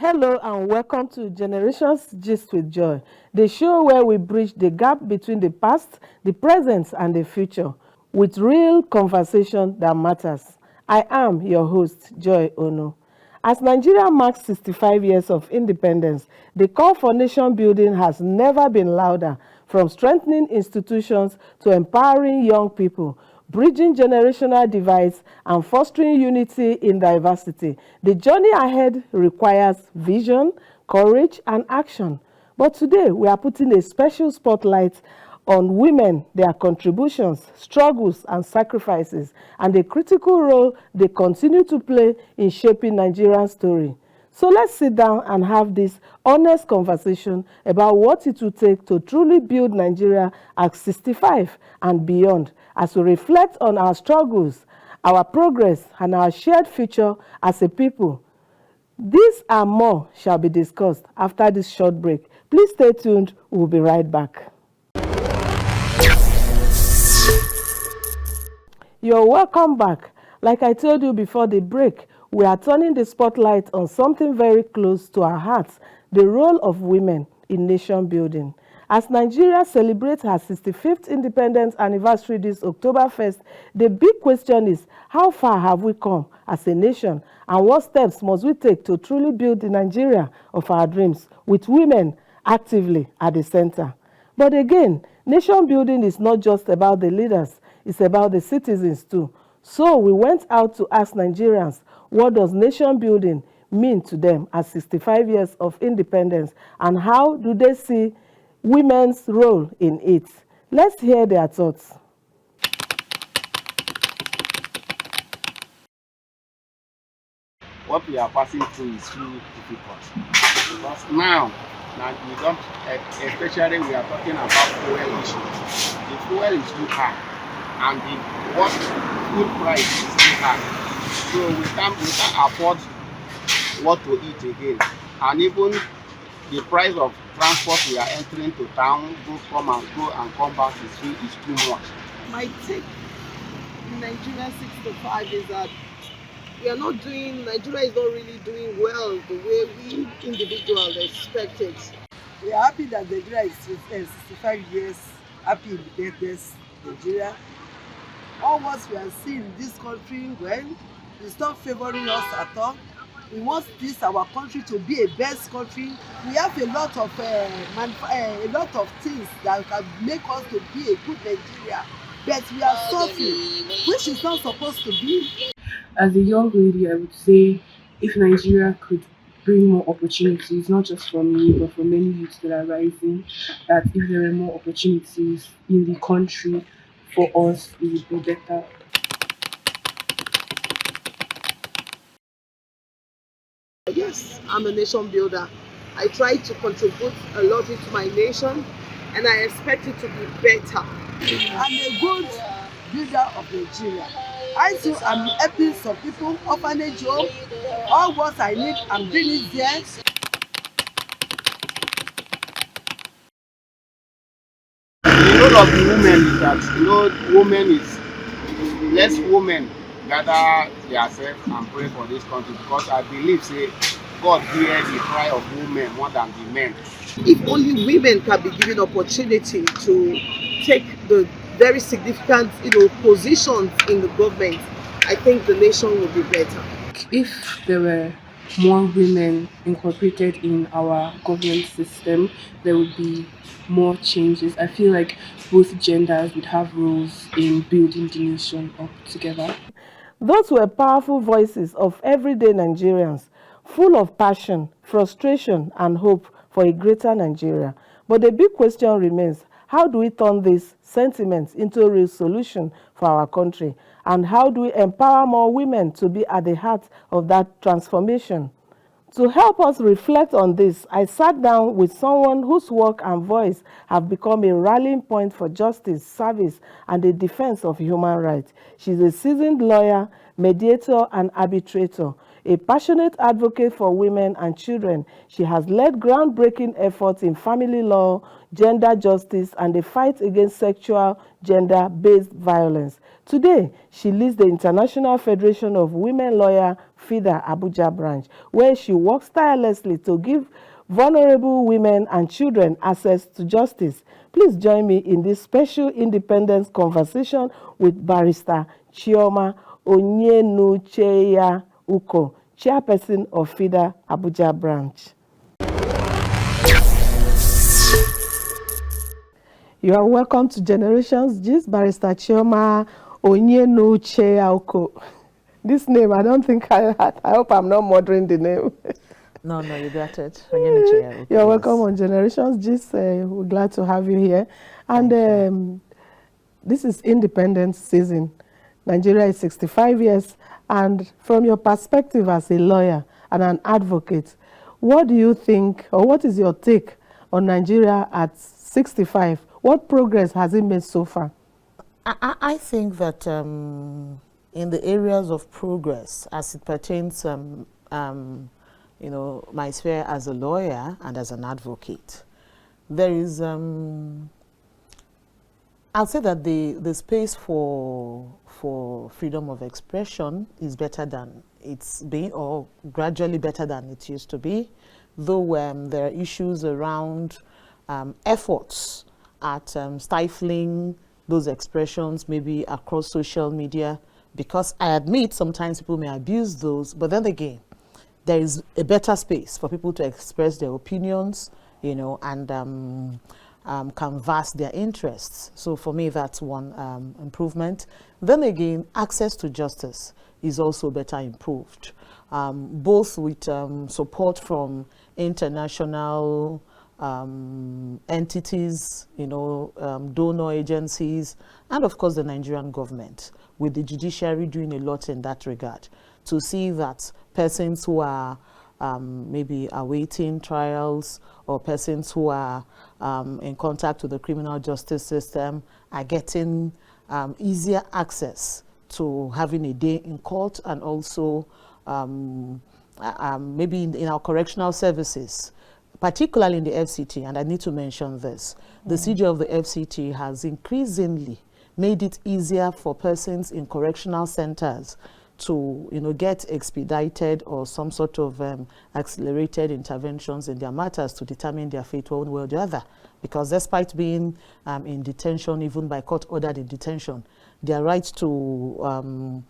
Hello and welcome to Generations Gist with Joy, the show where we bridge the gap between the past, the present, and the future with real conversation that matters. I am your host, Joy Onu. As Nigeria marks 65 years of independence, the call for nation building has never been louder, from strengthening institutions to empowering young people, bridging generational divides, and fostering unity in diversity. The journey ahead requires vision, courage, and action. But today, we are putting a special spotlight on women, their contributions, struggles, and sacrifices, and the critical role they continue to play in shaping Nigeria's story. So let's sit down and have this honest conversation about what it will take to truly build Nigeria at 65 and beyond, as we reflect on our struggles, our progress, and our shared future as a people. This and more shall be discussed after this short break. Please stay tuned. We'll be right back. You're welcome back. Like I told you before the break, we are turning the spotlight on something very close to our hearts, the role of women in nation building. As Nigeria celebrates her 65th independence anniversary this October 1st, the big question is, how far have we come as a nation, and what steps must we take to truly build the Nigeria of our dreams, with women actively at the center? But again, nation building is not just about the leaders, it's about the citizens too. So we went out to ask Nigerians, what does nation building mean to them at 65 years of independence, and how do they see women's role in it? Let's hear their thoughts. What we are passing through is really difficult, because now we don't, especially we are talking about fuel issue. The fuel is too high, and the what food price is too high. So we can't afford what to eat again, and even the price of transport we are entering to town, go and come back is too much. My take in Nigeria 65 is that Nigeria is not really doing well the way we individuals expected. We are happy that Nigeria is 65 years happy independence. Nigeria. All what we are seeing in this country, well, it's not favoring us at all. We want our country to be a best country. We have a lot of things that can make us to be a good Nigeria, but we are suffering, which is not supposed to be. As a young lady, I would say if Nigeria could bring more opportunities, not just for me, but for many youths that are rising, that if there were more opportunities in the country for us, it would be better. Yes, I'm a nation builder. I try to contribute a lot into my nation, and I expect it to be better. I'm a good builder of Nigeria. I too am helping some people, orphanage home. All what I need, I'm bringing there. The role of the women is that less women gather themselves and pray for this country, because I believe say God hears the cry of women more than the men. If only women can be given opportunity to take the very significant positions in the government, I think the nation will be better. If there were more women incorporated in our government system, there would be more changes. I feel like both genders would have roles in building the nation up together. Those were powerful voices of everyday Nigerians, full of passion, frustration, and hope for a greater Nigeria. But the big question remains, how do we turn these sentiments into a real solution for our country? And how do we empower more women to be at the heart of that transformation? To help us reflect on this, I sat down with someone whose work and voice have become a rallying point for justice, service, and the defense of human rights. She's a seasoned lawyer, mediator, and arbitrator, A passionate advocate for women and children, she has led groundbreaking efforts in family law, gender justice, and the fight against sexual gender-based violence. Today, she leads the International Federation of Women Lawyers, FIDA Abuja Branch, where she works tirelessly to give vulnerable women and children access to justice. Please join me in this special independence conversation with Barrister Chioma Onyenucheya-Uko, Chairperson of FIDA Abuja Branch. You are welcome to Generations Gist, Barrister Chioma Onyenucheya-Uko. This name, I don't think I hope I'm not murdering the name. No, you got it. Onyenucheya-Uko, You're welcome on Generations Gist. We're glad to have you here. And this is independence season. Nigeria is 65 years. And from your perspective as a lawyer and an advocate, what do you think, or what is your take on Nigeria at 65? What progress has it made so far? I think that in the areas of progress, as it pertains, my sphere as a lawyer and as an advocate, there is, I'll say that the space for freedom of expression is better than it's been, or gradually better than it used to be, though there are issues around efforts at stifling those expressions, maybe across social media, because I admit sometimes people may abuse those, but then again, there is a better space for people to express their opinions, and canvass their interests. So for me, that's one improvement. Then again, access to justice is also better improved, both with support from international entities, donor agencies, and of course the Nigerian government, with the judiciary doing a lot in that regard, to see that persons who are maybe awaiting trials, or persons who are in contact with the criminal justice system are getting easier access to having a day in court, and also maybe in our correctional services, particularly in the FCT. And I need to mention this. The CJ of the FCT has increasingly made it easier for persons in correctional centers to get expedited or some sort of accelerated interventions in their matters to determine their fate one way or the other. Because despite being in detention, even by court ordered in detention, their right to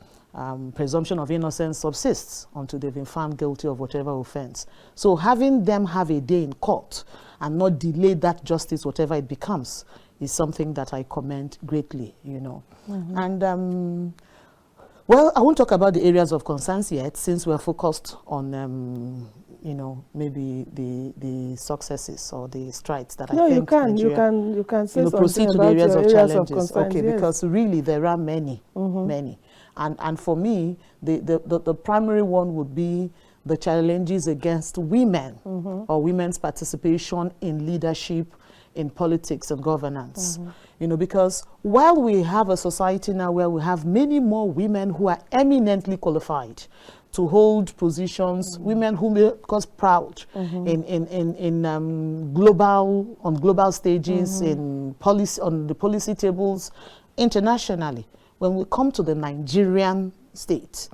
presumption of innocence subsists until they've been found guilty of whatever offense. So having them have a day in court and not delay that justice, whatever it becomes, is something that I commend greatly, And well, I won't talk about the areas of concerns yet, since we're focused on, maybe the successes or the strides that I think you can say something proceed to the about areas your of challenges. concerns, Okay, yes. because really there are many. And for me, the primary one would be the challenges against women, or women's participation in leadership, in politics and governance. Because while we have a society now where we have many more women who are eminently qualified to hold positions, women who make us proud in global stages, in policy, on the policy tables, internationally. When we come to the Nigerian state,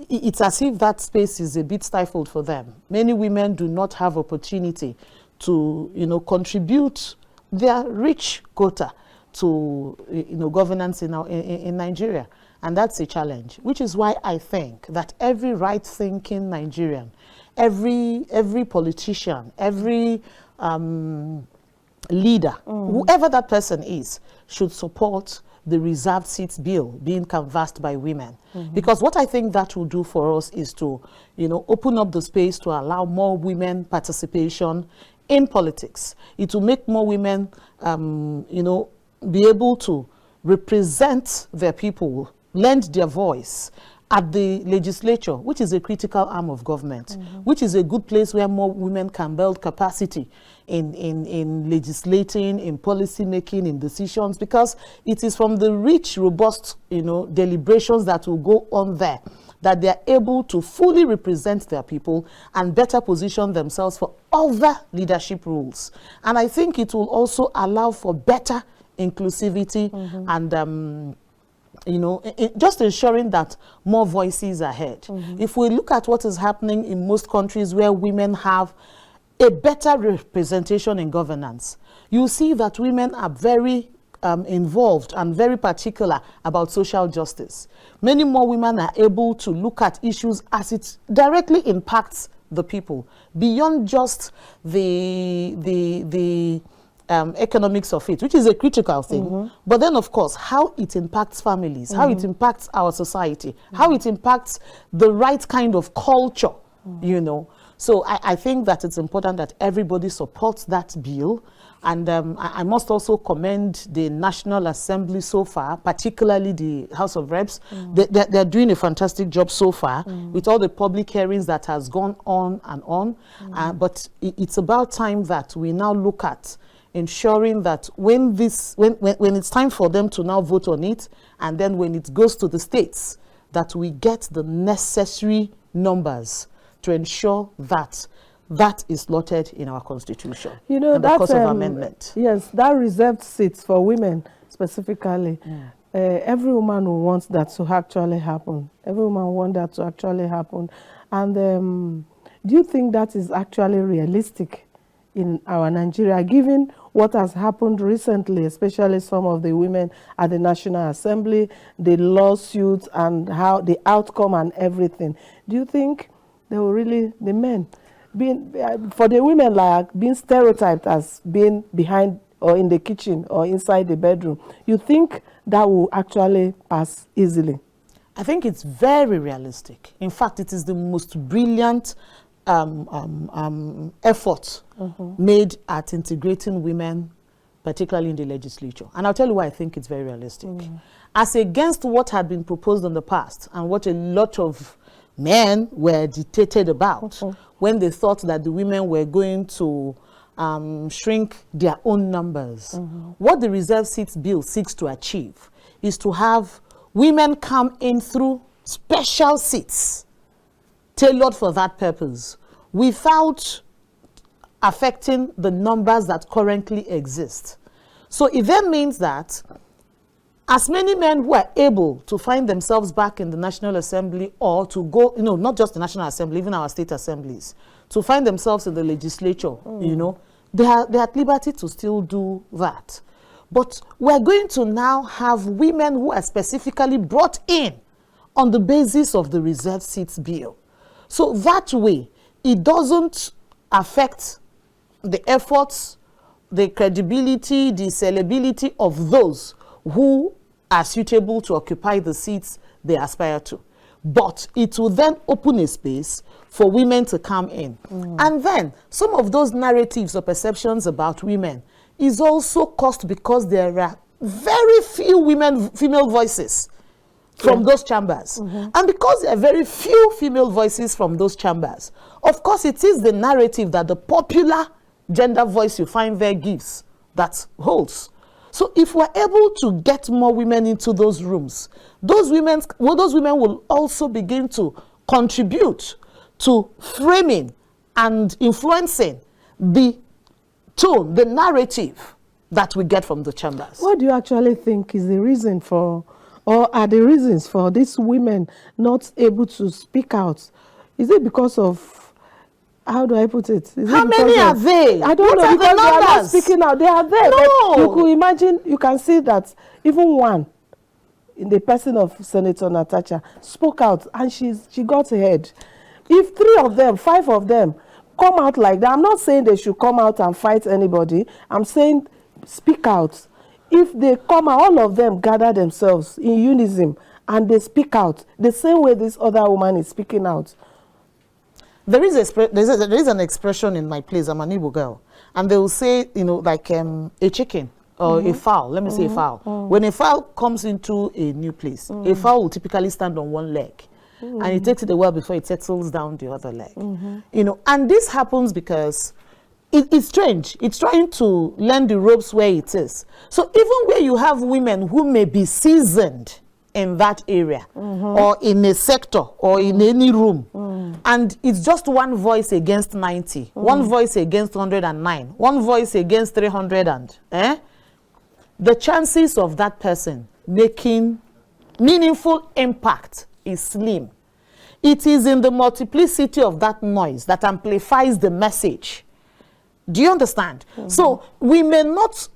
it's as if that space is a bit stifled for them. Many women do not have opportunity to contribute their rich quota to governance in Nigeria, and that's a challenge. Which is why I think that every right-thinking Nigerian, every politician, every leader, whoever that person is, should support the reserved seats bill being canvassed by women. Because what I think that will do for us is to open up the space to allow more women participation in politics. It will make more women be able to represent their people, lend their voice at the legislature, which is a critical arm of government, which is a good place where more women can build capacity in legislating, in policy making, in decisions, because it is from the rich, robust, deliberations that will go on there that they are able to fully represent their people and better position themselves for other leadership roles. And I think it will also allow for better inclusivity and just ensuring that more voices are heard. If we look at what is happening in most countries where women have a better representation in governance, you see that women are very involved and very particular about social justice. Many more women are able to look at issues as it directly impacts the people, beyond just the economics of it, which is a critical thing. But then, of course, how it impacts families, how it impacts our society, how it impacts the right kind of culture, you know. So I think that it's important that everybody supports that bill. And I must also commend the National Assembly so far, particularly the House of Reps. They're doing a fantastic job so far with all the public hearings that has gone on and on. But it's about time that we now look at ensuring that when it's time for them to now vote on it, and then when it goes to the states, that we get the necessary numbers to ensure that that is slotted in our constitution. You know, that's because of amendment. Yes, that reserved seats for women specifically. Every woman who wants that to actually happen. Every woman wants that to actually happen. And do you think that is actually realistic in our Nigeria, given what has happened recently, especially some of the women at the National Assembly, the lawsuits and how the outcome and everything? Do you think they will really, the men, being for the women, like being stereotyped as being behind or in the kitchen or inside the bedroom, you think that will actually pass easily? I think it's very realistic. In fact, it is the most brilliant effort made at integrating women, particularly in the legislature. And I'll tell you why I think it's very realistic. As against what had been proposed in the past and what a lot of men were dictated about when they thought that the women were going to shrink their own numbers. What the reserve seats bill seeks to achieve is to have women come in through special seats tailored for that purpose without affecting the numbers that currently exist. So it then means that as many men who are able to find themselves back in the National Assembly or to go, not just the National Assembly, even our state assemblies, to find themselves in the legislature, they are at liberty to still do that. But we're going to now have women who are specifically brought in on the basis of the reserved seats bill. So that way, it doesn't affect the efforts, the credibility, the sellability of those who are suitable to occupy the seats they aspire to. But it will then open a space for women to come in. And then some of those narratives or perceptions about women is also caused because there are very few female voices from those chambers. And because there are very few female voices from those chambers, of course it is the narrative that the popular gender voice you find there gives that holds. So if we're able to get more women into those rooms, those women will also begin to contribute to framing and influencing the tone, the narrative that we get from the chambers. What do you actually think is the reason for, or are the reasons for these women not able to speak out? Is it because of, how do I put it? How many are they? I don't know, because they are not speaking out. They are there. No. You could imagine, you can see that even one, in the person of Senator Natasha, spoke out and she got ahead. If 3 of them, 5 of them come out like that, I'm not saying they should come out and fight anybody. I'm saying speak out. If they come out, all of them gather themselves in unison and they speak out the same way this other woman is speaking out. There is an expression in my place. I'm an Igbo girl, and they will say, like a chicken or a fowl. Let me say a fowl. When a fowl comes into a new place, a fowl will typically stand on one leg, and it takes it a while before it settles down the other leg. And this happens because it's strange. It's trying to learn the ropes where it is. So even where you have women who may be seasoned in that area or in a sector or in any room, and it's just one voice against 90, one voice against 109, one voice against 300, and the chances of that person making meaningful impact is slim. It is in the multiplicity of that noise that amplifies the message. Do you understand? So we may not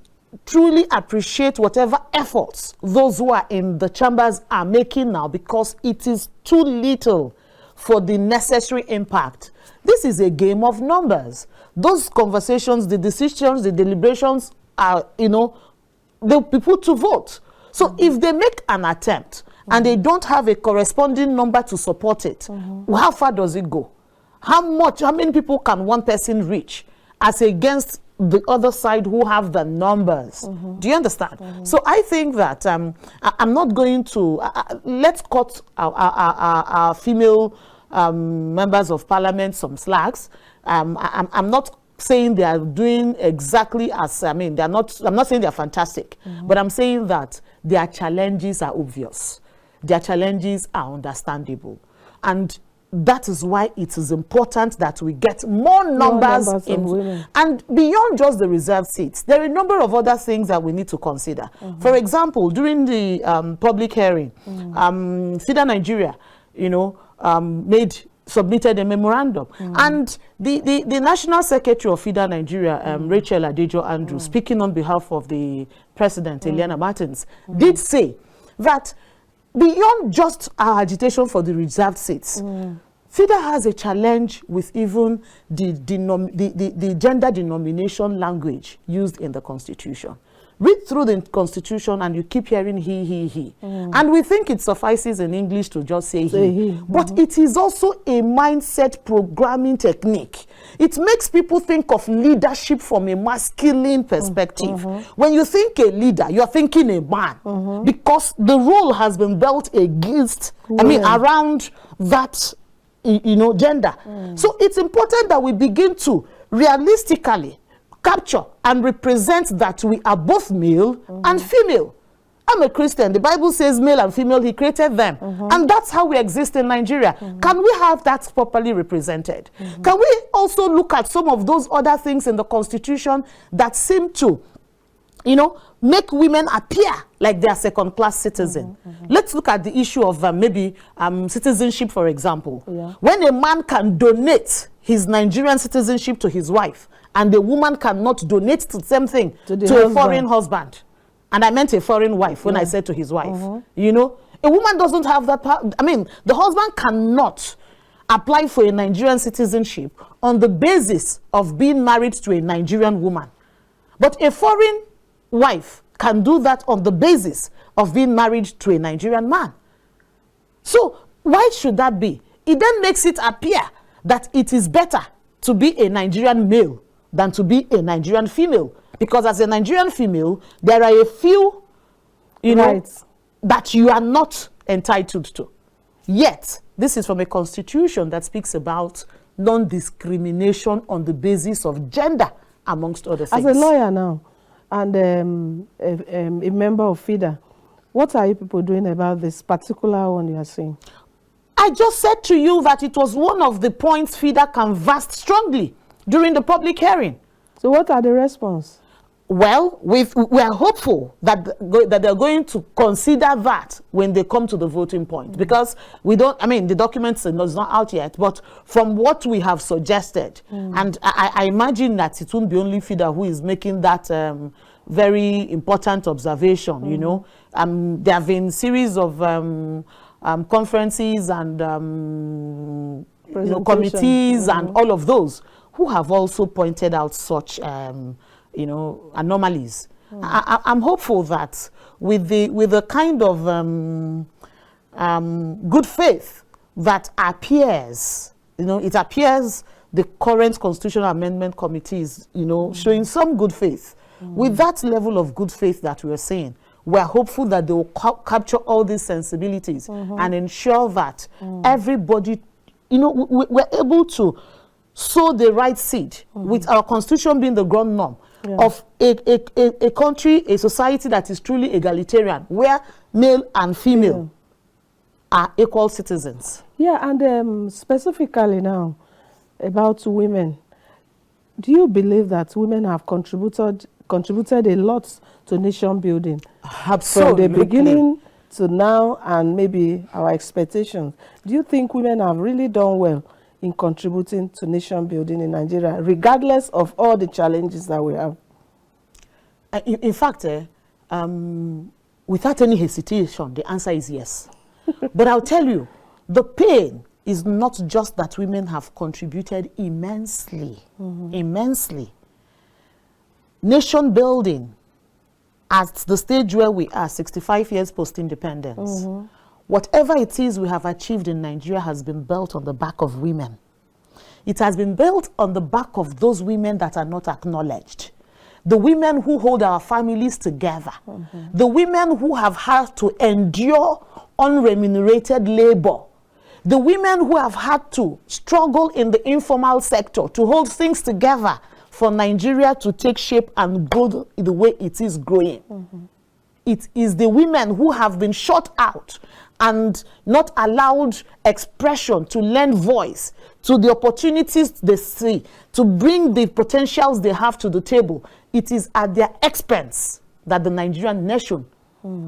truly appreciate whatever efforts those who are in the chambers are making now, because it is too little for the necessary impact. This is a game of numbers. Those conversations, the decisions, the deliberations are, they'll be put to vote. So if they make an attempt and they don't have a corresponding number to support it, how far does it go? How many people can one person reach as against the other side who have the numbers? Do you understand? So I think that I'm not going to let's cut our female members of parliament some slacks. I'm not saying they are doing exactly as, I'm not saying they're fantastic, but I'm saying that their challenges are obvious. Their challenges are understandable. And that is why it is important that we get more numbers in women. And beyond just the reserved seats, there are a number of other things that we need to consider. For example, during the public hearing, FIDA Nigeria, submitted a memorandum, and the National Secretary of FIDA Nigeria, Rachel Adejo-Andrew, speaking on behalf of the President, Eliana Martins, did say that beyond just our agitation for the reserved seats, FIDA has a challenge with even the gender denomination language used in the Constitution. Read through the Constitution and you keep hearing he. And we think it suffices in English to just say he. But it is also a mindset programming technique. It makes people think of leadership from a masculine perspective. When you think a leader, you're thinking a man. Because the role has been built against, around that, gender. So it's important that we begin to realistically capture and represent that we are both male and female. I'm a Christian. The Bible says male and female, he created them. And that's how we exist in Nigeria. Can we have that properly represented? Can we also look at some of those other things in the Constitution that seem to, make women appear like they are second-class citizens? Let's look at the issue of citizenship, for example. When a man can donate his Nigerian citizenship to his wife, and the woman cannot donate the same thing to a foreign husband. And I meant a foreign wife when I said to his wife. A woman doesn't have that power. The husband cannot apply for a Nigerian citizenship on the basis of being married to a Nigerian woman. But a foreign wife can do that on the basis of being married to a Nigerian man. So why should that be? It then makes it appear that it is better to be a Nigerian male than to be a Nigerian female. Because as a Nigerian female, there are a few, rights that you are not entitled to. Yet, this is from a constitution that speaks about non-discrimination on the basis of gender, amongst other things. As a lawyer now, and a member of FIDA, what are you people doing about this particular one you are saying? I just said to you that it was one of the points FIDA canvassed strongly during the public hearing. So what are the response? Well, we are hopeful that they're going to consider that when they come to the voting point, because we don't, the documents are not out yet, but from what we have suggested, and I imagine that it won't be only FIDA who is making that very important observation, there have been series of conferences and committees and all of those who have also pointed out such anomalies. I'm hopeful that with the kind of good faith that appears, it appears the current constitutional amendment committee is showing some good faith. With that level of good faith that we're seeing, we're hopeful that they will capture all these sensibilities and ensure that everybody, we're able to sow the right seed, with our constitution being the ground norm of a country, a society that is truly egalitarian, where male and female are equal citizens. Yeah, and specifically now about women, do you believe that women have contributed a lot to nation building? Absolutely. From the beginning to now, and maybe our expectations. Do you think women have really done well in contributing to nation building in Nigeria, regardless of all the challenges that we have? In fact, without any hesitation, the answer is yes. But I'll tell you, the pain is not just that women have contributed immensely, immensely. Nation building at the stage where we are, 65 years post-independence, whatever it is we have achieved in Nigeria has been built on the back of women. It has been built on the back of those women that are not acknowledged. The women who hold our families together. The women who have had to endure unremunerated labor. The women who have had to struggle in the informal sector to hold things together for Nigeria to take shape and grow the way it is growing. It is the women who have been shut out and not allowed expression to lend voice to the opportunities they see, to bring the potentials they have to the table. It is at their expense that the Nigerian nation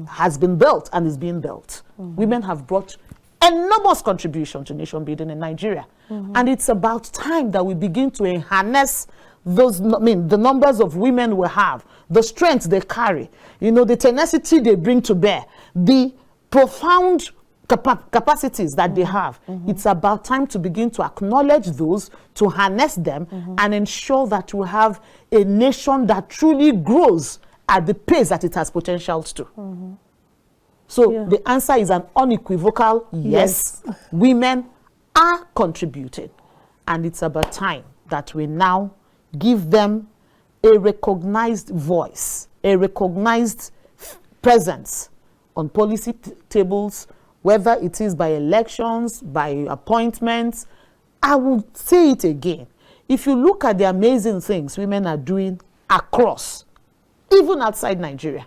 has been built and is being built. Women have brought enormous contribution to nation building in Nigeria. And it's about time that we begin to harness those, the numbers of women we have, the strength they carry, the tenacity they bring to bear, the profound capacities that they have. It's about time to begin to acknowledge those, to harness them, and ensure that we have a nation that truly grows at the pace that it has potential to. So the answer is an unequivocal yes. Women are contributing, and it's about time that we now give them a recognized voice, a recognized presence on policy tables, whether it is by elections, by appointments. I will say it again. If you look at the amazing things women are doing across, even outside Nigeria,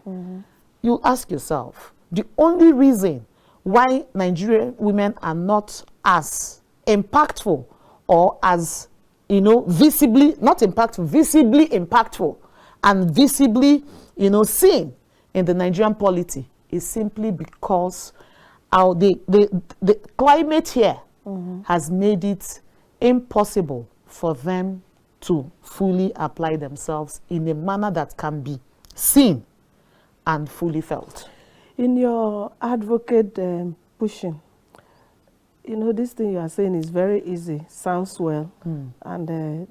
you ask yourself, the only reason why Nigerian women are not as impactful or as, visibly, not impactful, visibly impactful and visibly, seen in the Nigerian polity is simply because the climate here has made it impossible for them to fully apply themselves in a manner that can be seen and fully felt. In your advocate pushing, this thing you are saying is very easy, sounds well, and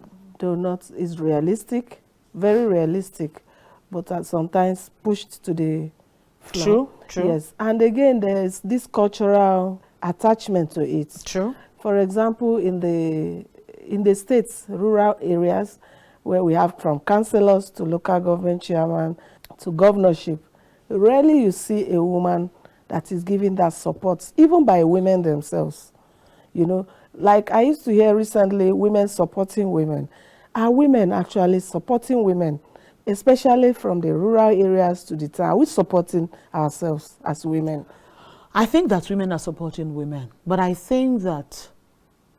is realistic, very realistic, but sometimes pushed to the floor. True. Yes, and again, there's this cultural attachment to it. True. For example, in the states, rural areas, where we have from councillors to local government chairman to governorship, rarely you see a woman that is giving that support, even by women themselves. Like I used to hear recently, women supporting women. Are women actually supporting women, especially from the rural areas to the town? Are we supporting ourselves as women? I think that women are supporting women, but I think that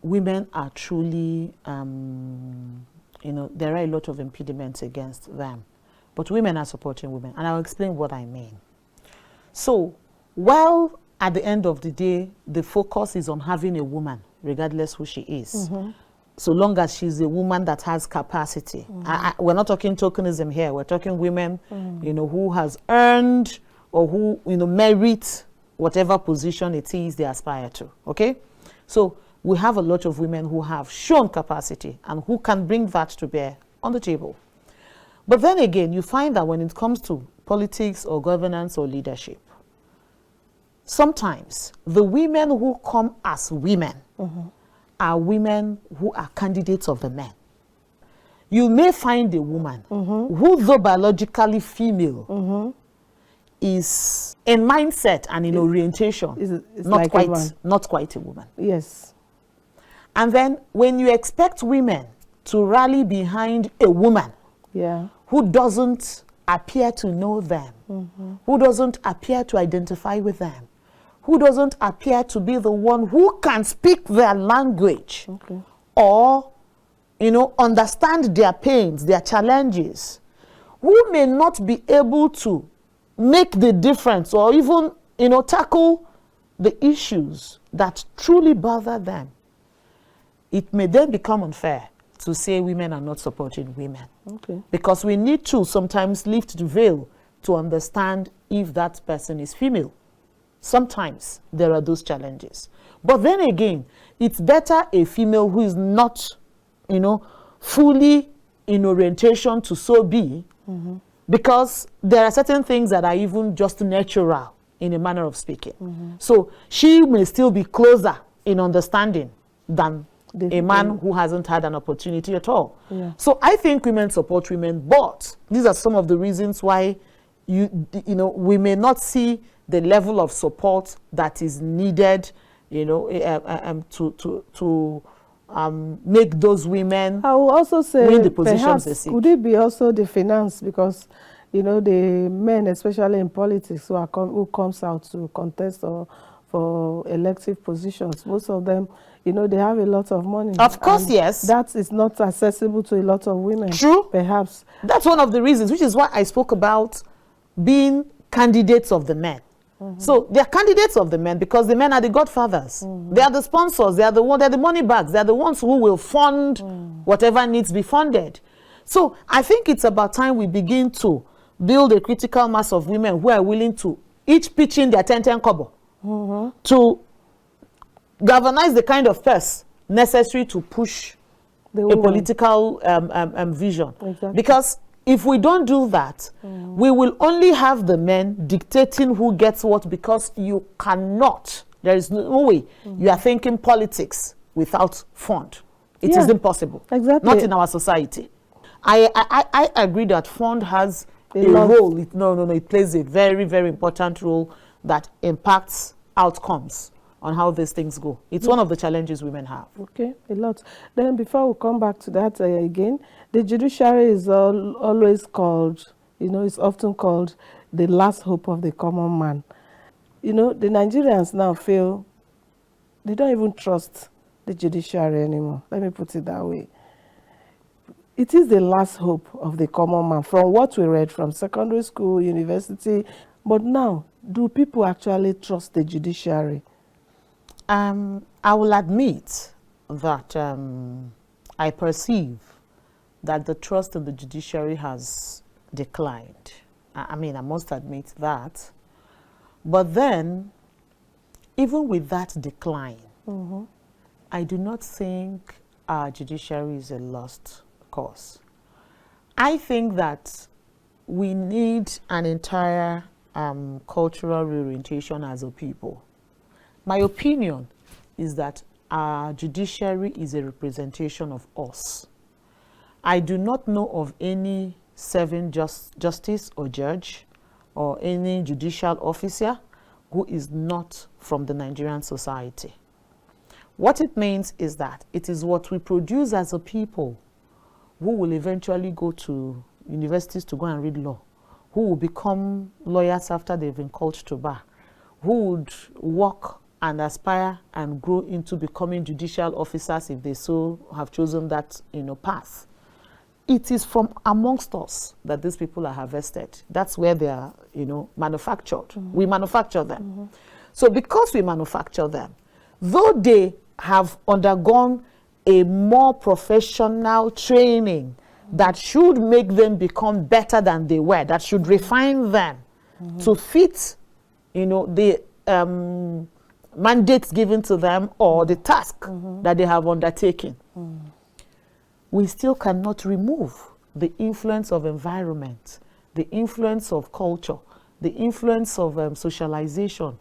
women are truly, there are a lot of impediments against them. But women are supporting women, and I'll explain what I mean. So, while at the end of the day, the focus is on having a woman, regardless who she is, so long as she's a woman that has capacity. We're not talking tokenism here. We're talking women, who has earned or who, merit whatever position it is they aspire to. Okay, so we have a lot of women who have shown capacity and who can bring that to bear on the table. But then again, you find that when it comes to politics or governance or leadership, sometimes the women who come as women are women who are candidates of the men. You may find a woman who, though biologically female, is in mindset and in orientation not quite a woman. Yes. And then when you expect women to rally behind a woman, who doesn't appear to know them, who doesn't appear to identify with them, who doesn't appear to be the one who can speak their language, Okay. or, understand their pains, their challenges, who may not be able to make the difference or even, tackle the issues that truly bother them, it may then become unfair to say women are not supporting women. Okay. Because we need to sometimes lift the veil to understand if that person is female. Sometimes there are those challenges. But then again, it's better a female who is not, fully in orientation to so be, because there are certain things that are even just natural in a manner of speaking. So she may still be closer in understanding than a man who hasn't had an opportunity at all. Yeah. So I think women support women, but these are some of the reasons why we may not see the level of support that is needed, to make those women I will also say win the positions perhaps they seek. could it be also the finance, because the men, especially in politics, who comes out to contest or for elective positions, most of them, they have a lot of money. Of course, and yes. that is not accessible to a lot of women. True. Perhaps. That's one of the reasons, which is why I spoke about being candidates of the men. So they are candidates of the men because the men are the godfathers. They are the sponsors. They're the money bags. They're the ones who will fund whatever needs to be funded. So I think it's about time we begin to build a critical mass of women who are willing to each pitch in their 10 kobo to galvanize the kind of purse necessary to push a political vision. Exactly. Because if we don't do that, we will only have the men dictating who gets what, because you cannot, there is no way you are thinking politics without fund. It is impossible. Exactly. Not in our society. I agree that fund has a role. It plays a very, very important role that impacts outcomes on how these things go. It's one of the challenges women have. Okay, a lot. Then before we come back to that again, the judiciary is always called, it's often called the last hope of the common man. The Nigerians now feel they don't even trust the judiciary anymore. Let me put it that way. It is the last hope of the common man from what we read from secondary school, university. But now, do people actually trust the judiciary? I will admit that I perceive that the trust in the judiciary has declined. I must admit that. But then, even with that decline, I do not think our judiciary is a lost cause. I think that we need an entire cultural reorientation as a people. My opinion is that our judiciary is a representation of us. I do not know of any serving justice or judge or any judicial officer who is not from the Nigerian society. What it means is that it is what we produce as a people who will eventually go to universities to go and read law, who will become lawyers after they've been called to bar, who would work and aspire and grow into becoming judicial officers if they so have chosen that path. It is from amongst us that these people are harvested. That's where they are manufactured. We manufacture them. So because we manufacture them, though they have undergone a more professional training that should make them become better than they were, that should refine them to fit the mandates given to them or the task that they have undertaken. We still cannot remove the influence of environment, the influence of culture, the influence of socialization,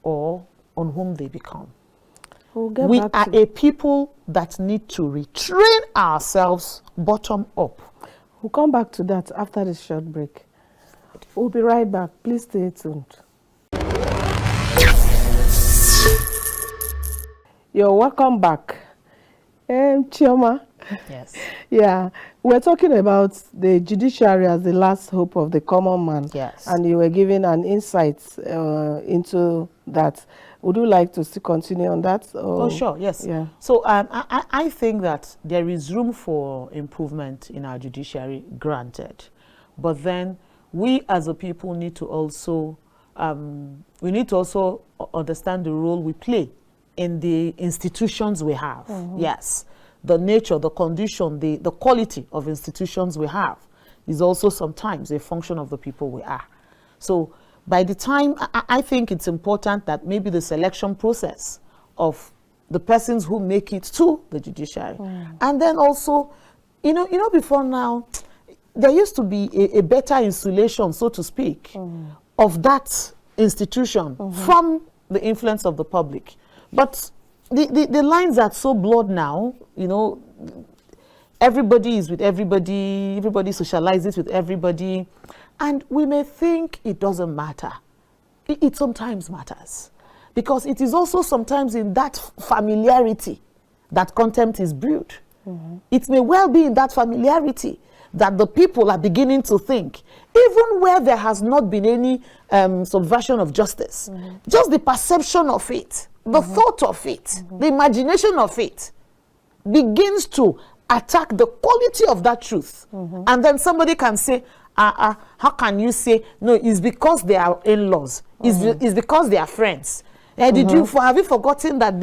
or on whom they become. We are a people that need to retrain ourselves bottom up. We'll come back to that after this short break. We'll be right back. Please stay tuned. You're welcome back. Chioma, Yes. Yeah, we're talking about the judiciary as the last hope of the common man. Yes. And you were giving an insight into that. Would you like to still continue on that? Oh, sure, yes. Yeah. So I think that there is room for improvement in our judiciary, granted. But then we as a people need to also, understand the role we play in the institutions we have. Yes. The nature, the condition, the quality of institutions we have is also sometimes a function of the people we are. So by the time, I think it's important that maybe the selection process of the persons who make it to the judiciary. And then also, before now, there used to be a better insulation, so to speak, of that institution from the influence of the public. But the lines are so blurred now, everybody is with everybody, everybody socializes with everybody, and we may think it doesn't matter. It sometimes matters, because it is also sometimes in that familiarity that contempt is brewed. It may well be in that familiarity that the people are beginning to think, even where there has not been any subversion of justice, just the perception of it, the thought of it, the imagination of it begins to attack the quality of that truth. And then somebody can say, how can you say, no, it's because they are in-laws, it's because they are friends. Have you forgotten that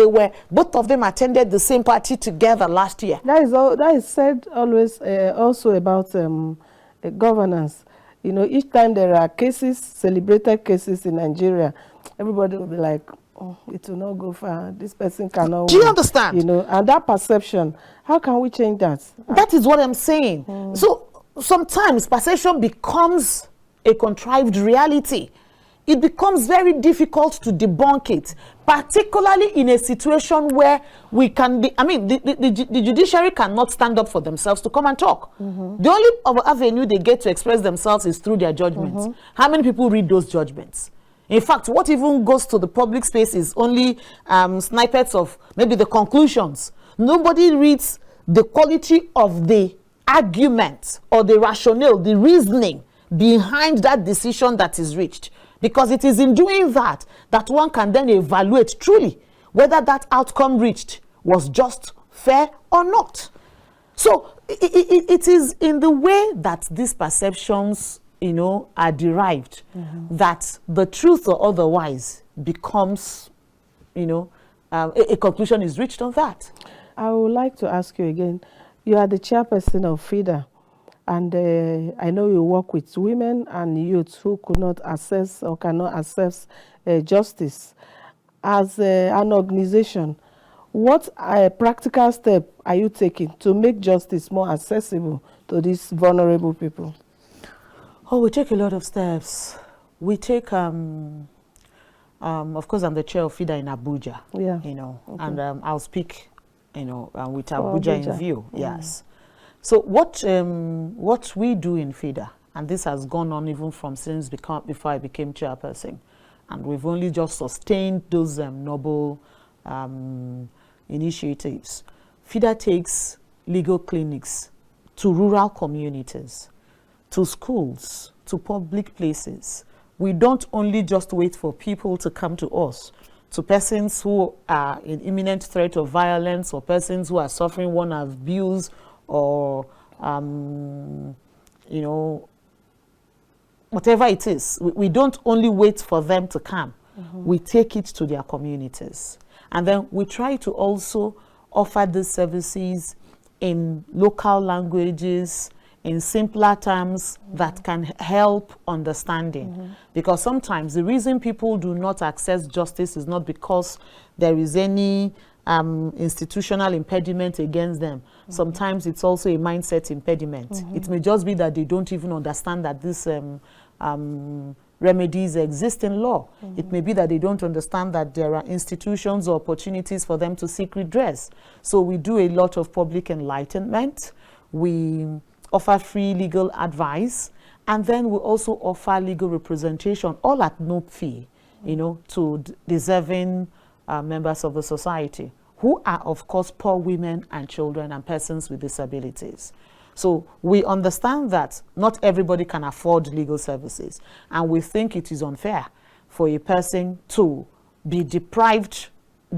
both of them attended the same party together last year? That is said always also about governance. Each time there are cases, celebrated cases in Nigeria, everybody will be like, oh, it will not go far. This person cannot. Do you understand? And that perception, how can we change that? That is what I'm saying. So sometimes perception becomes a contrived reality. It becomes very difficult to debunk it, particularly in a situation where we can be, the judiciary cannot stand up for themselves to come and talk. The only avenue they get to express themselves is through their judgments. How many people read those judgments? In fact, what even goes to the public space is only snippets of maybe the conclusions. Nobody reads the quality of the argument or the rationale, the reasoning behind that decision that is reached. Because it is in doing that that one can then evaluate truly whether that outcome reached was just, fair, or not. So it is in the way that these perceptions, are derived that the truth or otherwise becomes, a conclusion is reached on that. I would like to ask you again, you are the chairperson of FIDA. And I know you work with women and youth who could not access or cannot access justice. As an organization, what practical step are you taking to make justice more accessible to these vulnerable people? Oh, we take a lot of steps. We take, of course, I'm the chair of FIDA in Abuja, and I'll speak, with Abuja in view, yes. So what we do in FIDA, and this has gone on even from since before I became chairperson, and we've only just sustained those noble initiatives. FIDA takes legal clinics to rural communities, to schools, to public places. We don't only just wait for people to come to us, to persons who are in imminent threat of violence or persons who are suffering one abuse or, whatever it is. We don't only wait for them to come. We take it to their communities. And then we try to also offer these services in local languages, in simpler terms that can help understanding. Because sometimes the reason people do not access justice is not because there is any institutional impediment against them. Sometimes it's also a mindset impediment. It may just be that they don't even understand that these remedies exist in law. It may be that they don't understand that there are institutions or opportunities for them to seek redress. So we do a lot of public enlightenment. We offer free legal advice, and then we also offer legal representation, all at no fee, to deserving members of the society. who are, of course, poor women and children and persons with disabilities. So we understand that not everybody can afford legal services, and we think it is unfair for a person to be deprived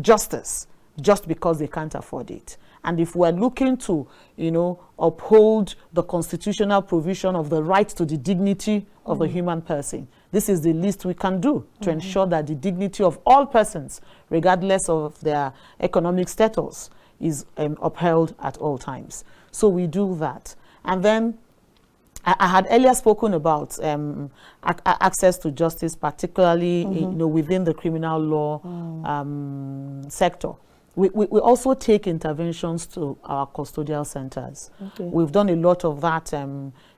justice just because they can't afford it. And if we're looking to, uphold the constitutional provision of the right to the dignity of the human person, this is the least we can do to ensure that the dignity of all persons, regardless of their economic status, is upheld at all times. So we do that. And then I had earlier spoken about access to justice, particularly within the criminal law sector. We also take interventions to our custodial centers. Okay. We've done a lot of that,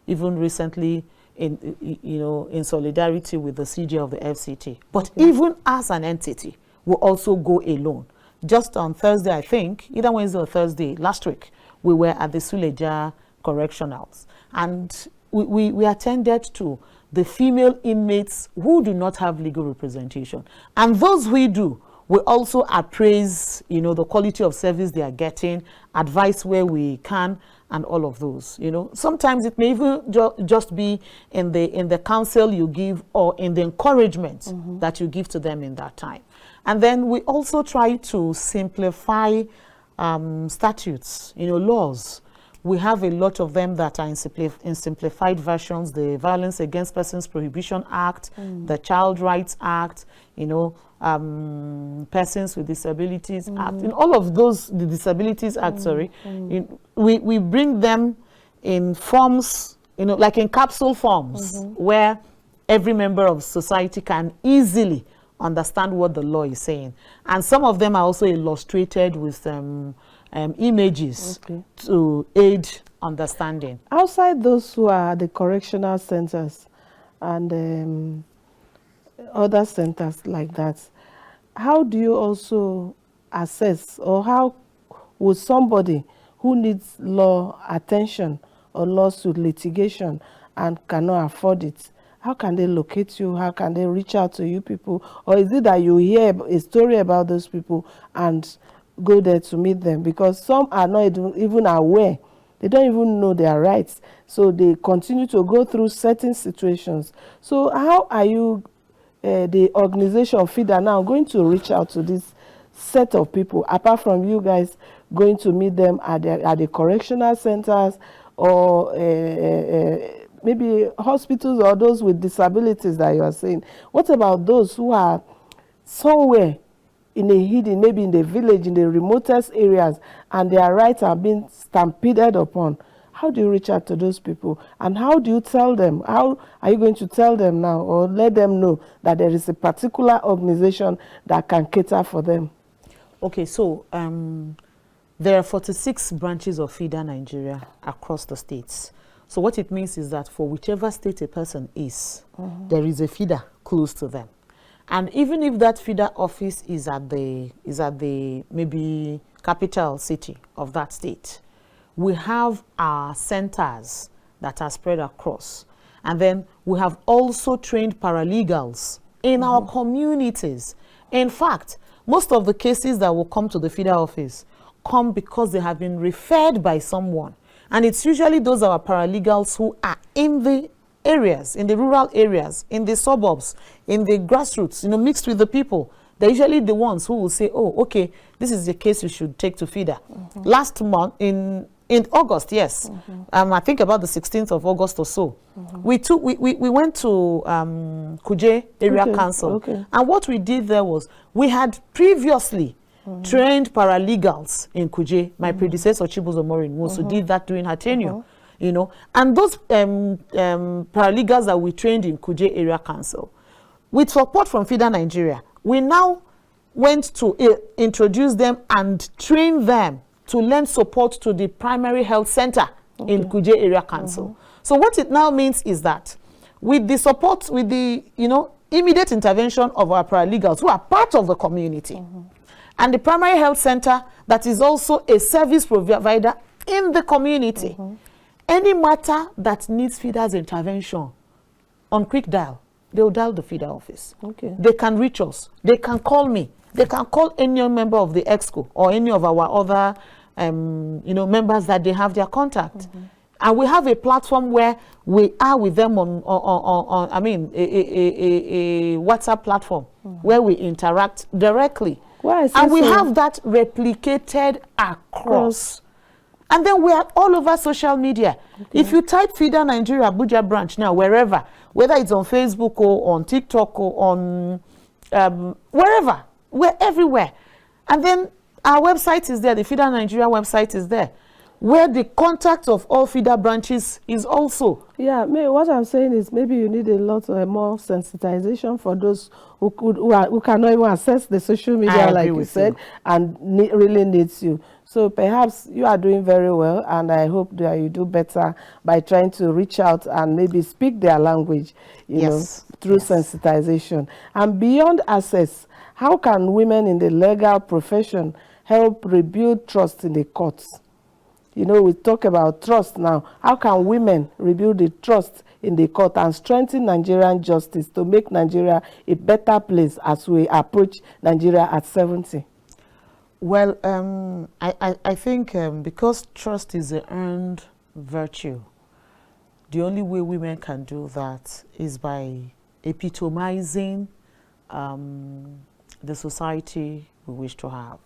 even recently, in solidarity with the CJ of the FCT. But even as an entity, we also go alone. Just on Thursday, I think, either Wednesday or Thursday, last week, we were at the Suleja Correctionals. And we attended to the female inmates who do not have legal representation. And those we do, we also appraise, the quality of service they are getting, advise where we can, and all of those. Sometimes it may even just be in the counsel you give or in the encouragement that you give to them in that time. And then we also try to simplify statutes, laws. We have a lot of them that are in simplified versions: the Violence Against Persons Prohibition Act, the Child Rights Act, Persons with Disabilities Act. In all of those, the Disabilities Act, we bring them in forms, like in capsule forms, where every member of society can easily understand what the law is saying. And some of them are also illustrated with images to aid understanding. Outside those who are the correctional centers and other centers like that, how do you also assess, or how would somebody who needs law attention or lawsuit litigation and cannot afford it, how can they locate you? How can they reach out to you people? Or is it that you hear a story about those people and go there to meet them? Because some are not even aware. They don't even know their rights. So they continue to go through certain situations. So how are you, the organization FIDA, now going to reach out to this set of people, apart from you guys going to meet them at the correctional centers, or maybe hospitals, or those with disabilities that you are saying? What about those who are somewhere in a hidden, maybe in the village, in the remotest areas, and their rights are being stampeded upon? How do you reach out to those people? And how do you tell them? How are you going to tell them now, or let them know that there is a particular organization that can cater for them? Okay, so there are 46 branches of FIDA Nigeria across the states. So what it means is that for whichever state a person is, there is a FIDA close to them. And even if that FIDA office is at the maybe capital city of that state, we have our centers that are spread across. And then we have also trained paralegals in our communities. In fact, most of the cases that will come to the FIDA office come because they have been referred by someone. And it's usually those are paralegals who are in the areas, in the rural areas, in the suburbs, in the grassroots, mixed with the people. They're usually the ones who will say, oh, okay, this is the case you should take to FIDA. Last month, in August, yes, I think about the 16th of August or so, we went to Kuje Area Council. And what we did there was, we had previously trained paralegals in Kuje. My predecessor, Chibuzo Morin, also did that during her tenure. And those paralegals that we trained in Kuje Area Council, with support from FIDA Nigeria, we now went to introduce them and train them to lend support to the primary health center in Kuje Area Council. So what it now means is that with the support, with the immediate intervention of our paralegals who are part of the community, and the primary health center that is also a service provider in the community, any matter that needs FIDA's intervention, on quick dial, they will dial the FIDA office. Okay. They can reach us. They can call me. They can call any member of the EXCO or any of our other members that they have their contact. And we have a platform where we are with them on a WhatsApp platform where we interact directly. And we have that replicated across. And then we are all over social media. If you type FIDA Abuja Branch now, wherever, whether it's on Facebook or on TikTok or on wherever, we're everywhere. And then our website is there, the FIDA Nigeria website is there, where the contact of all FIDA branches is also. Yeah, what I'm saying is maybe you need a lot more sensitization for those who cannot even access the social media, like you said, and really needs you. So perhaps you are doing very well, and I hope that you do better by trying to reach out and maybe speak their language, you know, through sensitization. And beyond access, how can women in the legal profession help rebuild trust in the courts? You know, we talk about trust now. How can women rebuild the trust in the court and strengthen Nigerian justice to make Nigeria a better place as we approach Nigeria at 70? Well, I think because trust is an earned virtue, the only way women can do that is by epitomizing the society we wish to have.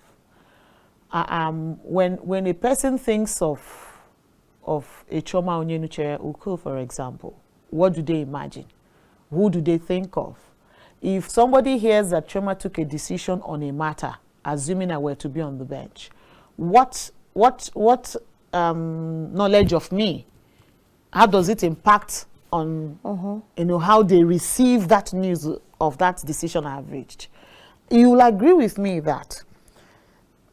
When a person thinks of a Chioma Onyenucheya-Uko, for example, what do they imagine? Who do they think of? If somebody hears that Chioma took a decision on a matter, assuming I were to be on the bench, what knowledge of me? How does it impact on how they receive that news of that decision I have reached? You will agree with me that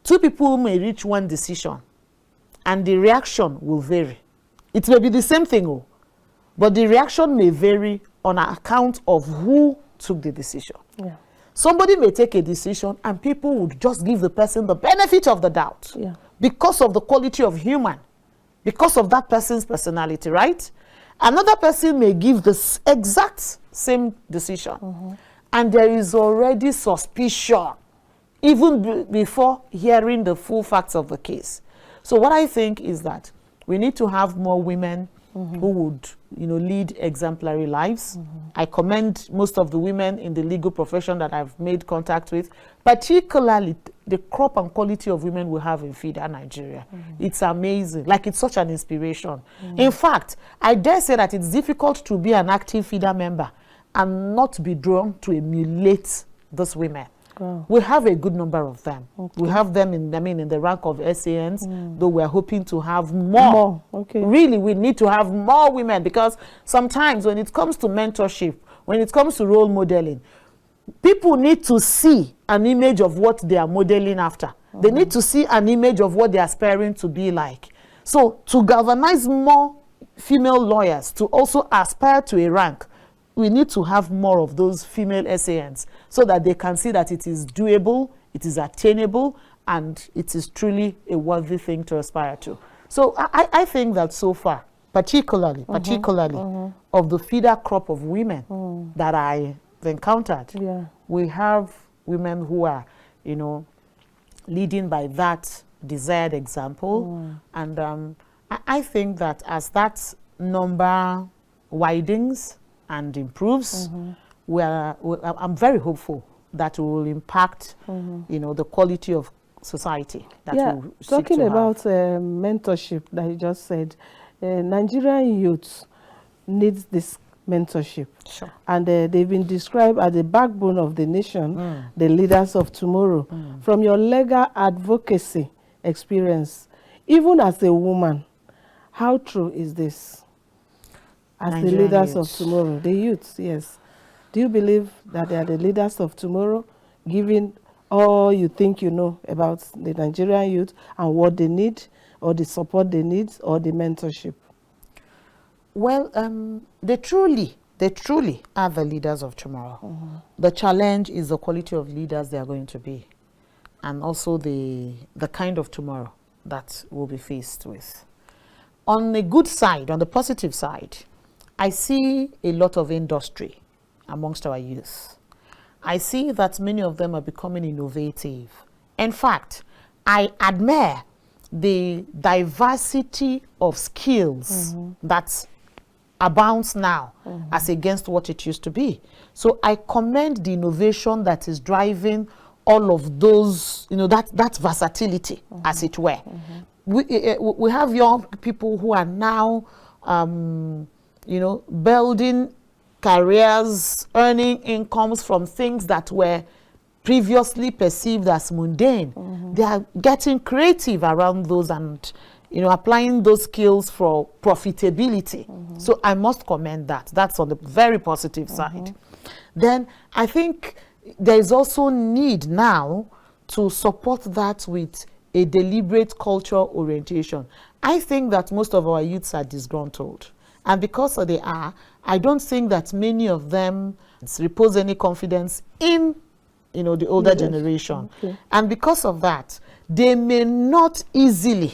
two people may reach one decision and the reaction will vary. It may be the same thing, but the reaction may vary on account of who took the decision. Yeah. Somebody may take a decision and people would just give the person the benefit of the doubt because of the quality of human, because of that person's personality, right? Another person may give the exact same decision and there is already suspicion even before hearing the full facts of the case. So what I think is that we need to have more women who would, lead exemplary lives. I commend most of the women in the legal profession that I've made contact with, particularly the crop and quality of women we have in FIDA Nigeria. It's amazing. Like, it's such an inspiration. In fact, I dare say that it's difficult to be an active FIDA member and not be drawn to emulate those women. Wow. We have a good number of them. We have them in the rank of SANs, though we're hoping to have more. Really, we need to have more women, because sometimes when it comes to mentorship, when it comes to role modeling, people need to see an image of what they are modeling after. They need to see an image of what they're aspiring to be like. So to galvanize more female lawyers to also aspire to a rank, we need to have more of those female SANs so that they can see that it is doable, it is attainable, and it is truly a worthy thing to aspire to. So I think that so far, particularly of the FIDA crop of women that I've encountered, we have women who are, leading by that desired example. And I think that as that number widens and improves, I'm very hopeful that it will impact, the quality of society that we seek talking to about have. mentorship that you just said, Nigerian youth needs this mentorship. Sure. And they've been described as the backbone of the nation, the leaders of tomorrow. From your legal advocacy experience, even as a woman, how true is this? As Nigerian the leaders youths. of tomorrow, the youths, yes. Do you believe that they are the leaders of tomorrow, given all you think you know about the Nigerian youth and what they need, or the support they need, or the mentorship? Well, they truly are the leaders of tomorrow. The challenge is the quality of leaders they are going to be, and also the kind of tomorrow that we'll be faced with. On the good side, on the positive side, I see a lot of industry amongst our youth. I see that many of them are becoming innovative. In fact, I admire the diversity of skills that abounds now as against what it used to be. So I commend the innovation that is driving all of those, that versatility, as it were. We have young people who are now, building careers, earning incomes from things that were previously perceived as mundane. They are getting creative around those and applying those skills for profitability. So I must commend that. That's on the very positive side. Then I think there is also need now to support that with a deliberate cultural orientation. I think that most of our youths are disgruntled. And because they are, I don't think that many of them repose any confidence in the older generation. And because of that, they may not easily,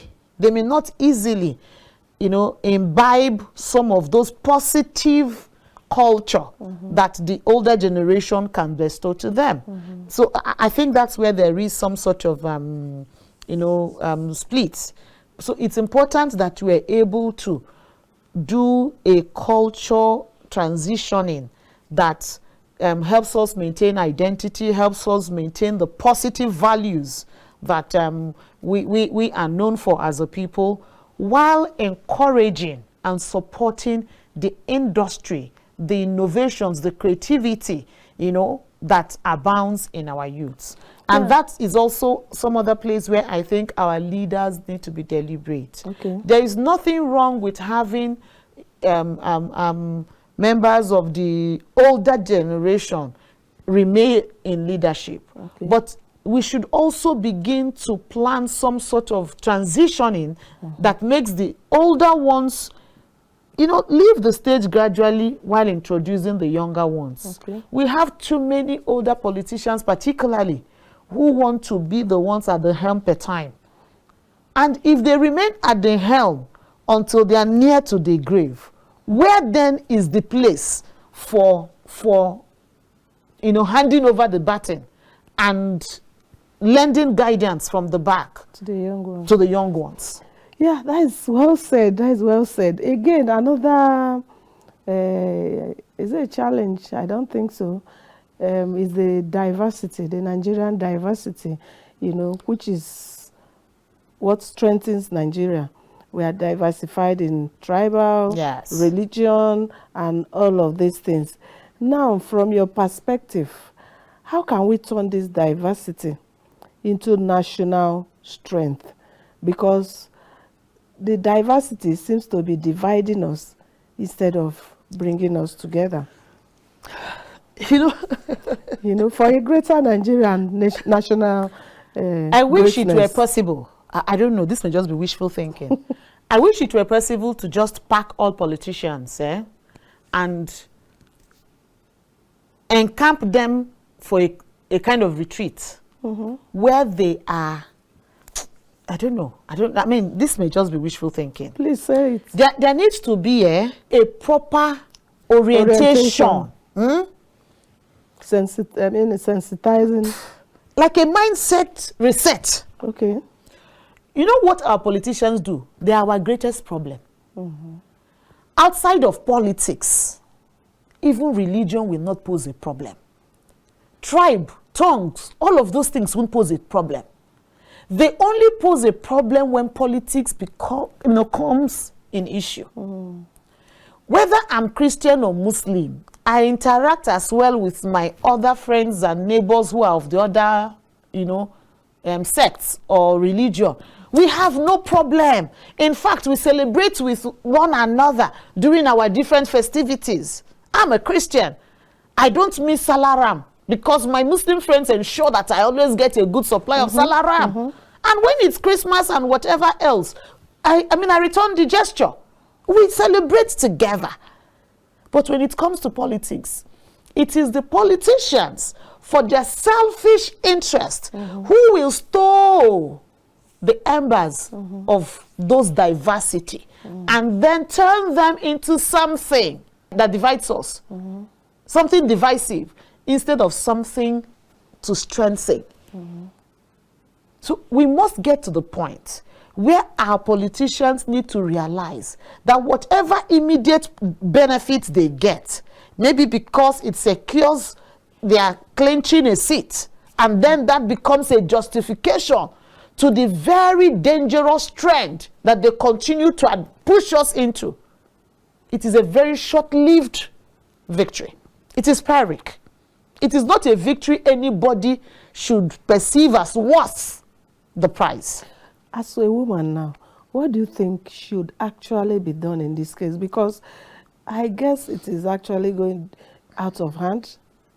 imbibe some of those positive culture that the older generation can bestow to them. So I think that's where there is some sort of, split. So it's important that we're able to do a culture transitioning that helps us maintain identity, helps us maintain the positive values that we are known for as a people, while encouraging and supporting the industry, the innovations, the creativity, that abounds in our youths. And that is also some other place where I think our leaders need to be deliberate. There is nothing wrong with having members of the older generation remain in leadership. But we should also begin to plan some sort of transitioning that makes the older ones, leave the stage gradually while introducing the younger ones. We have too many older politicians, particularly, who want to be the ones at the helm per time. And if they remain at the helm until they are near to the grave, where then is the place for handing over the baton and lending guidance from the back to the young ones? Yeah, that is well said. That is well said. Again, another is it a challenge? I don't think so. Is the diversity, the Nigerian diversity, which is what strengthens Nigeria. We are diversified in tribal, religion, and all of these things. Now, from your perspective, how can we turn this diversity into national strength? Because the diversity seems to be dividing us instead of bringing us together. For a greater Nigerian national I wish greatness. it were possible. I don't know, this may just be wishful thinking. I wish it were possible to just pack all politicians and encamp them for a kind of retreat where they are. I mean, this may just be wishful thinking. Please say it. There needs to be a proper orientation. Sensitizing. Like a mindset reset. Okay. You know what our politicians do? They are our greatest problem. Outside of politics, even religion will not pose a problem. Tribe, tongues, all of those things won't pose a problem. They only pose a problem when politics comes in issue. Whether I'm Christian or Muslim, I interact as well with my other friends and neighbors who are of the other, sects or religion. We have no problem. In fact, we celebrate with one another during our different festivities. I'm a Christian. I don't miss salaram because my Muslim friends ensure that I always get a good supply of salaram. And when it's Christmas and whatever else, I return the gesture. We celebrate together. But when it comes to politics, it is the politicians, for their selfish interest, who will store the embers of those diversity and then turn them into something that divides us. something divisive, instead of something to strengthen. So we must get to the point where our politicians need to realize that whatever immediate benefits they get, maybe because it secures their clinching a seat, and then that becomes a justification to the very dangerous trend that they continue to push us into. It is a very short-lived victory. It is Pyrrhic. It is not a victory anybody should perceive as worth the price. As a woman now, what do you think should actually be done in this case? Because I guess it is actually going out of hand.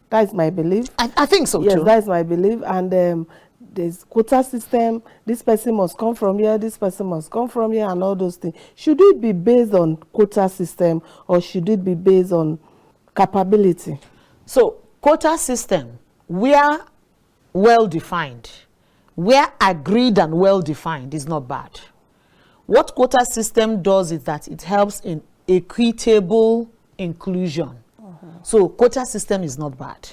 That's my belief. I think so, yes, too. That's my belief. And there's quota system. This person must come from here. This person must come from here, and all those things. Should it be based on quota system, or should it be based on capability? So, quota system, we are well defined. Where agreed and well defined is not bad. What quota system does is that it helps in equitable inclusion. So quota system is not bad.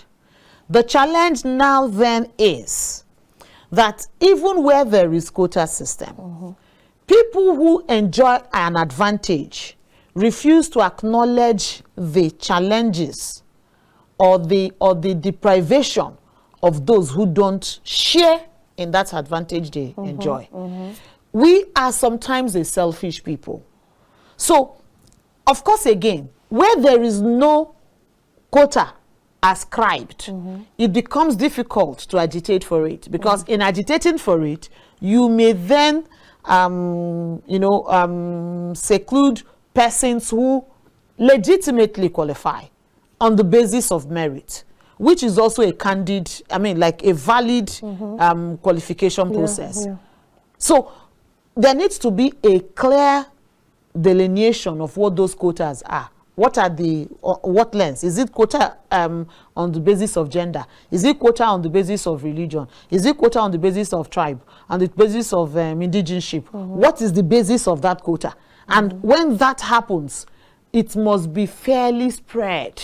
The challenge now then is that even where there is quota system, people who enjoy an advantage refuse to acknowledge the challenges or the deprivation of those who don't share in that advantage they enjoy. We are sometimes a selfish people. So, of course, again, where there is no quota ascribed, it becomes difficult to agitate for it, because in agitating for it, you may then, seclude persons who legitimately qualify on the basis of merit, which is also a candid, like a valid qualification process. So there needs to be a clear delineation of what those quotas are. What are the, what lens? Is it quota on the basis of gender? Is it quota on the basis of religion? Is it quota on the basis of tribe? On the basis of indigenship? What is the basis of that quota? And when that happens, it must be fairly spread.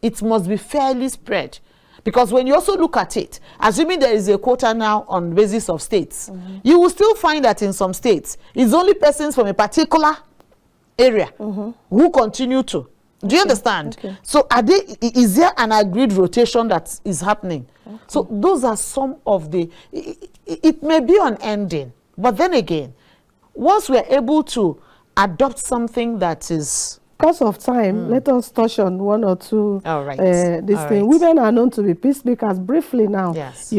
It must be fairly spread. Because when you also look at it, assuming there is a quota now on the basis of states, you will still find that in some states, it's only persons from a particular area who continue to. Do you understand? So is there an agreed rotation that is happening? So those are some of the, it may be unending, but then again, once we're able to adopt something that is... Because of time, let us touch on one or two this All thing. right. Women are known to be peacemakers. Briefly now, Yes.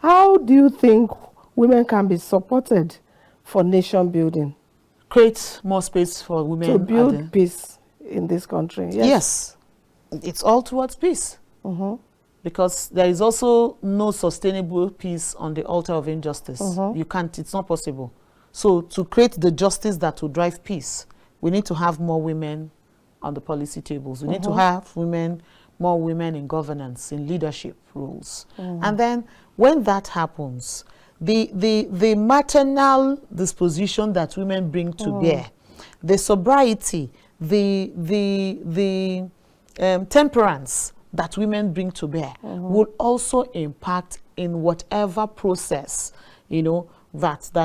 How do you think women can be supported for nation building? Create more space for women To build peace in this country. Yes. It's all towards peace. Because there is also no sustainable peace on the altar of injustice. You can't, it's not possible. So to create the justice that will drive peace, we need to have more women on the policy tables. We need to have more women in governance, in leadership roles. And then when that happens, the maternal disposition that women bring to bear, the sobriety, the temperance that women bring to bear will also impact in whatever process, that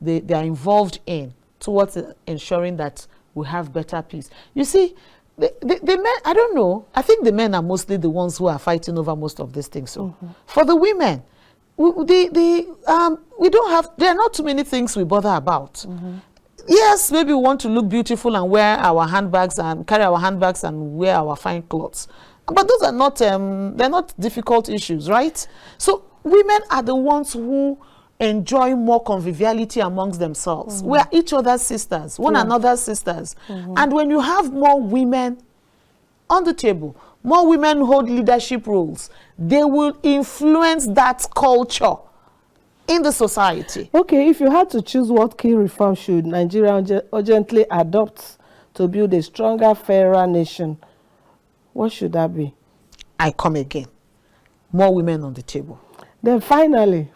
they are involved in towards ensuring that we have better peace. You see, the men, I don't know, I think the men are mostly the ones who are fighting over most of these things. So for the women, we don't have, there are not too many things we bother about. Yes, maybe we want to look beautiful and wear our handbags and carry our handbags and wear our fine clothes. But those are not, they're not difficult issues, right? So women are the ones who enjoy more conviviality amongst themselves. We are each other's sisters, one another's sisters. And when you have more women on the table, more women hold leadership roles, they will influence that culture in the society. Okay, if you had to choose what key reform should Nigeria urgently adopt to build a stronger, fairer nation, what should that be? I come again. More women on the table. Then finally,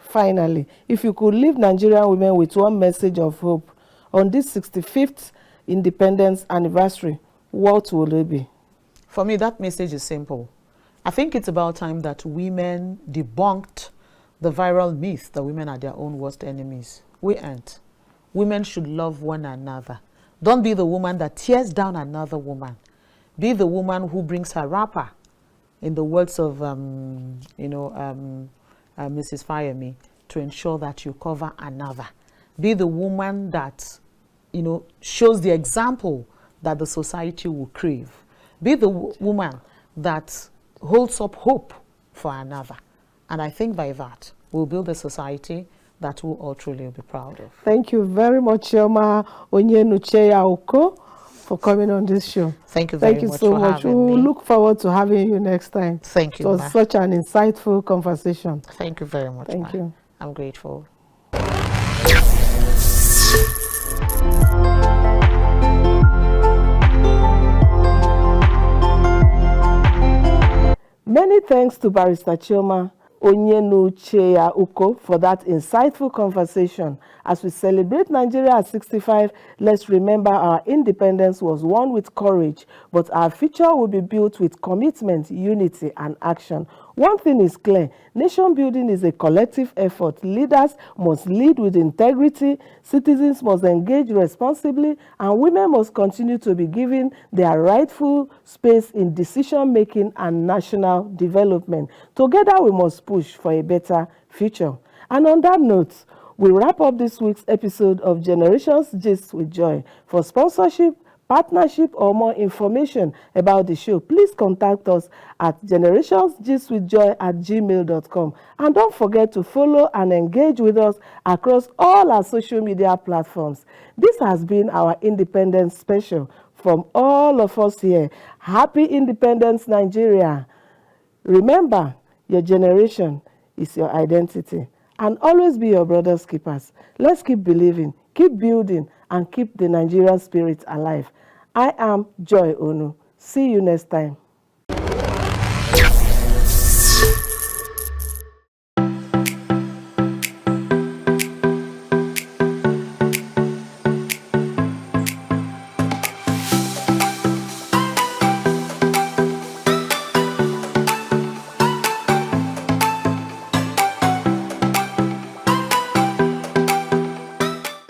if you could leave Nigerian women with one message of hope on this 65th independence anniversary, what will it be? For me, that message is simple. I think it's about time that women debunked the viral myth that women are their own worst enemies. We aren't. Women should love one another. Don't be the woman that tears down another woman. Be the woman who brings her wrapper, in the words of, Mrs. Fayemi, to ensure that you cover another. Be the woman that, shows the example that the society will crave. Be the woman that holds up hope for another. And I think by that, we'll build a society that we'll all truly be proud of. Thank you very much, Chioma Onyenucheya-Uko, for coming on this show. Thank you very much. Thank you so much. We look forward to having you next time. Thank you. It was such an insightful conversation. Thank you very much. Thank you. I'm grateful. Many thanks to Barrister Chioma Onyenucheya-Uko for that insightful conversation. As we celebrate Nigeria at 65, let's remember our independence was won with courage, but our future will be built with commitment, unity, and action. One thing is clear, nation building is a collective effort. Leaders must lead with integrity, citizens must engage responsibly, and women must continue to be given their rightful space in decision-making and national development. Together, we must push for a better future. And on that note, we wrap up this week's episode of Generations Gist with Joy. For sponsorship, partnership, or more information about the show, please contact us at generationsgistwithjoy@gmail.com. And don't forget to follow and engage with us across all our social media platforms. This has been our Independence Special. From all of us here, Happy Independence, Nigeria. Remember, your generation is your identity. And always be your brother's keepers. Let's keep believing, keep building, and keep the Nigerian spirit alive. I am Joy Onu. See you next time.